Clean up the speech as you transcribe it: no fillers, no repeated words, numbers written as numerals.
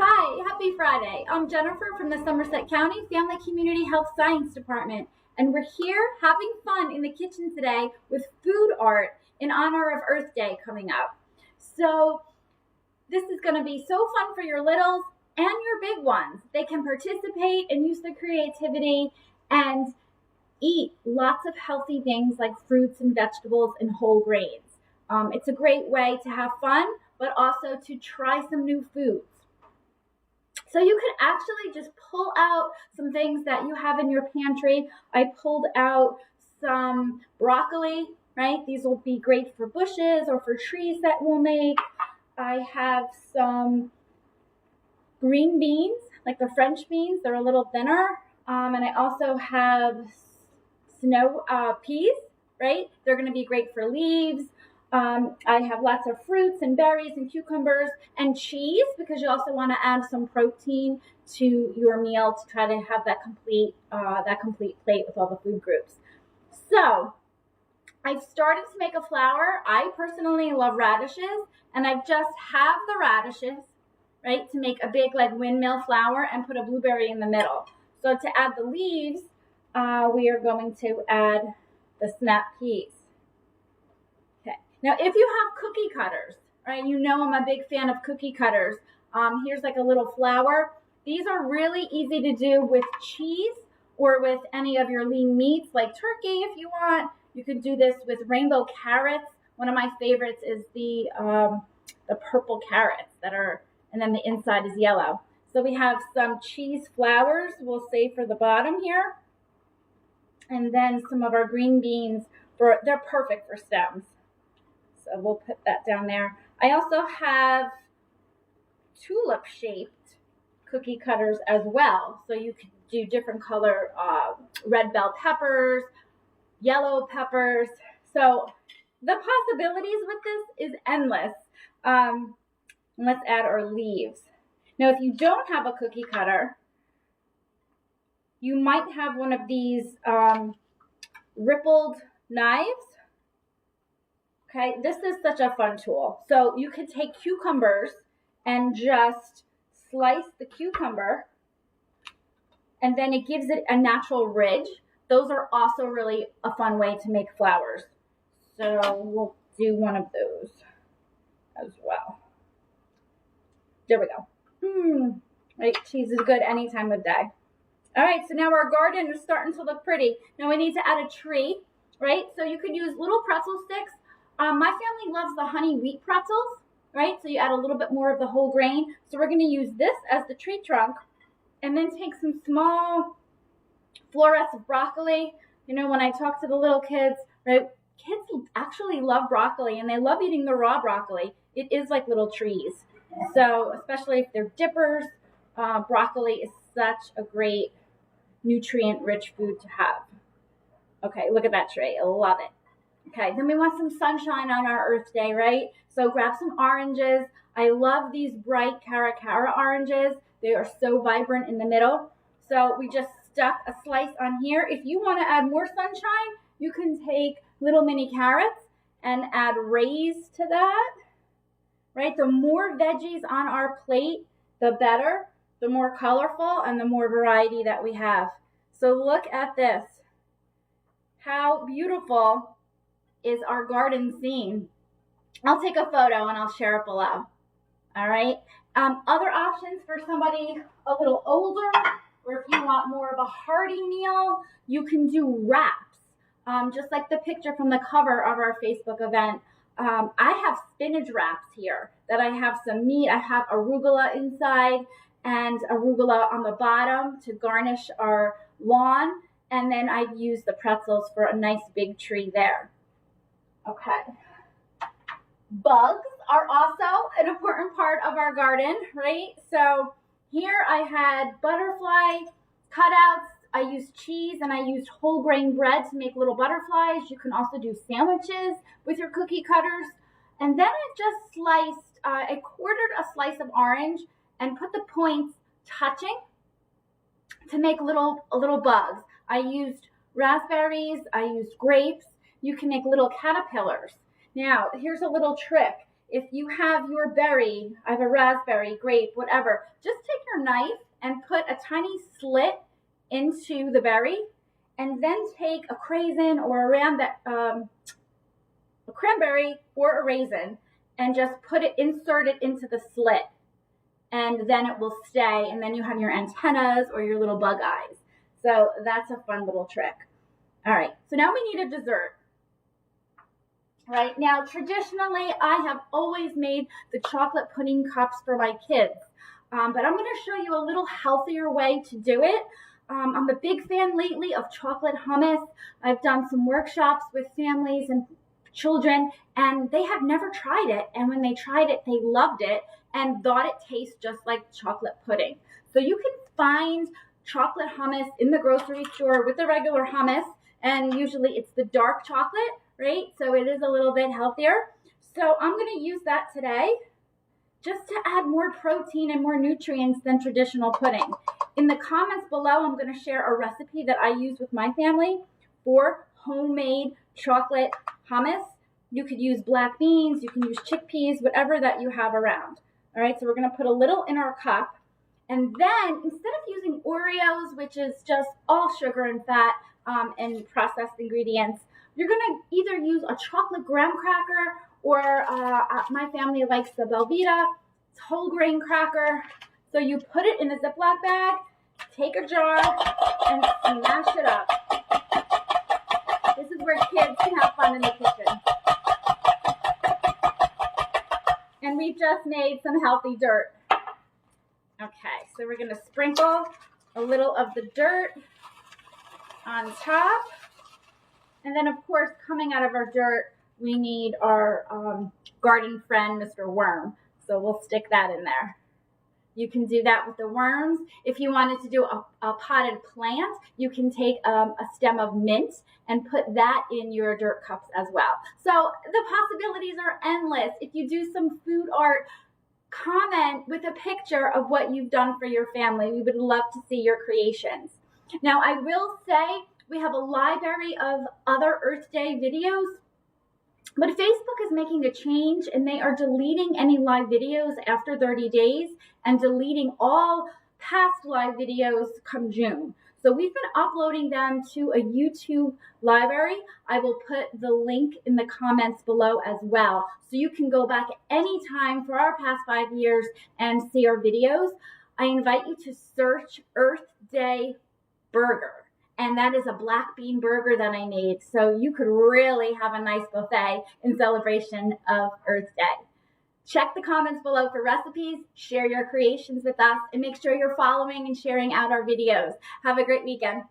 Hi, happy Friday. I'm Jennifer from the Somerset County Family Community Health Science Department, and we're here having fun in the kitchen today with food art in honor of Earth Day coming up. So this is going to be so fun for your littles and your big ones. They can participate and use their creativity and eat lots of healthy things like fruits and vegetables and whole grains. It's a great way to have fun, but also to try some new foods. So you could actually just pull out some things that you have in your pantry. I pulled out some broccoli, right? These will be great for bushes or for trees that we'll make. I have some green beans, like the French beans. They're a little thinner. And I also have snow peas, right? They're going to be great for leaves. I have lots of fruits and berries and cucumbers and cheese because you also want to add some protein to your meal to try to have that complete plate with all the food groups. So I've started to make a flour. I personally love radishes, and I've just halved the radishes, right, to make a big like windmill flour and put a blueberry in the middle. So to add the leaves, we are going to add the snap peas. Now, if you have cookie cutters, right, you know I'm a big fan of cookie cutters. Here's like a little flour. These are really easy to do with cheese or with any of your lean meats like turkey if you want. You could do this with rainbow carrots. One of my favorites is the purple carrots and then the inside is yellow. So we have some cheese flours we'll save for the bottom here. And then some of our green beans, they're perfect for stems. So we'll put that down there. I also have tulip-shaped cookie cutters as well. So you can do different color red bell peppers, yellow peppers. So the possibilities with this is endless. Let's add our leaves. Now, if you don't have a cookie cutter, you might have one of these rippled knives. Okay, this is such a fun tool. So you can take cucumbers and just slice the cucumber, and then it gives it a natural ridge. Those are also really a fun way to make flours. So we'll do one of those as well. There we go. Right, cheese is good any time of day. All right, so now our garden is starting to look pretty. Now we need to add a tree, right? So you could use little pretzel sticks. My family loves the honey wheat pretzels, right? So you add a little bit more of the whole grain. So we're going to use this as the tree trunk and then take some small florets of broccoli. You know, when I talk to the little kids, right? Kids actually love broccoli and they love eating the raw broccoli. It is like little trees. So especially if they're dippers, broccoli is such a great nutrient-rich food to have. Okay, look at that tree. I love it. Okay, then we want some sunshine on our Earth Day, right? So grab some oranges. I love these bright Cara Cara oranges. They are so vibrant in the middle. So we just stuck a slice on here. If you want to add more sunshine, you can take little mini carrots and add rays to that, right? The more veggies on our plate, the better, the more colorful and the more variety that we have. So look at this. How beautiful is our garden scene. I'll take a photo and I'll share it below. All right. Other options for somebody a little older, or if you want more of a hearty meal, you can do wraps. Just like the picture from the cover of our Facebook event. I have spinach wraps here that I have some meat. I have arugula inside and arugula on the bottom to garnish our lawn. And then I've used the pretzels for a nice big tree there. Okay. Bugs are also an important part of our garden, right? So here I had butterfly cutouts. I used cheese and I used whole grain bread to make little butterflies. You can also do sandwiches with your cookie cutters. And then I just sliced, I quartered a slice of orange and put the points touching to make little bugs. I used raspberries, I used grapes. You can make little caterpillars. Now, here's a little trick. if you have your berry, I have a raspberry, grape, whatever, just take your knife and put a tiny slit into the berry, and then take a craisin or a cranberry or a raisin and just insert it into the slit, and then it will stay, and then you have your antennas or your little bug eyes. So that's a fun little trick. All right, so now we need a dessert. Right now, traditionally, I have always made the chocolate pudding cups for my kids, but I'm going to show you a little healthier way to do it. I'm a big fan lately of chocolate hummus. I've done some workshops with families and children, and they have never tried it, and when they tried it, they loved it and thought it tastes just like chocolate pudding. So you can find chocolate hummus in the grocery store with the regular hummus, and usually it's the dark chocolate, right? So it is a little bit healthier. So I'm going to use that today just to add more protein and more nutrients than traditional pudding. In the comments below, I'm going to share a recipe that I use with my family for homemade chocolate hummus. You could use black beans, you can use chickpeas, whatever that you have around. All right, so we're going to put a little in our cup. And then instead of using Oreos, which is just all sugar and fat and processed ingredients, you're going to either use a chocolate graham cracker, or my family likes the Belvita. It's whole grain cracker. So you put it in a Ziploc bag, take a jar, and smash it up. This is where kids can have fun in the kitchen. And we've just made some healthy dirt. Okay, so we're going to sprinkle a little of the dirt on top. And then, of course, coming out of our dirt, we need our garden friend, Mr. Worm. So we'll stick that in there. You can do that with the worms. If you wanted to do a potted plant, you can take a stem of mint and put that in your dirt cups as well. So the possibilities are endless. If you do some food art, comment with a picture of what you've done for your family. We would love to see your creations. Now, I will say we have a library of other Earth Day videos, but Facebook is making a change, and they are deleting any live videos after 30 days and deleting all past live videos come June. So we've been uploading them to a YouTube library. I will put the link in the comments below as well. So you can go back anytime for our past 5 years and see our videos. I invite you to search Earth Day Burger. And that is a black bean burger that I made. So you could really have a nice buffet in celebration of Earth Day. Check the comments below for recipes, share your creations with us, and make sure you're following and sharing out our videos. Have a great weekend.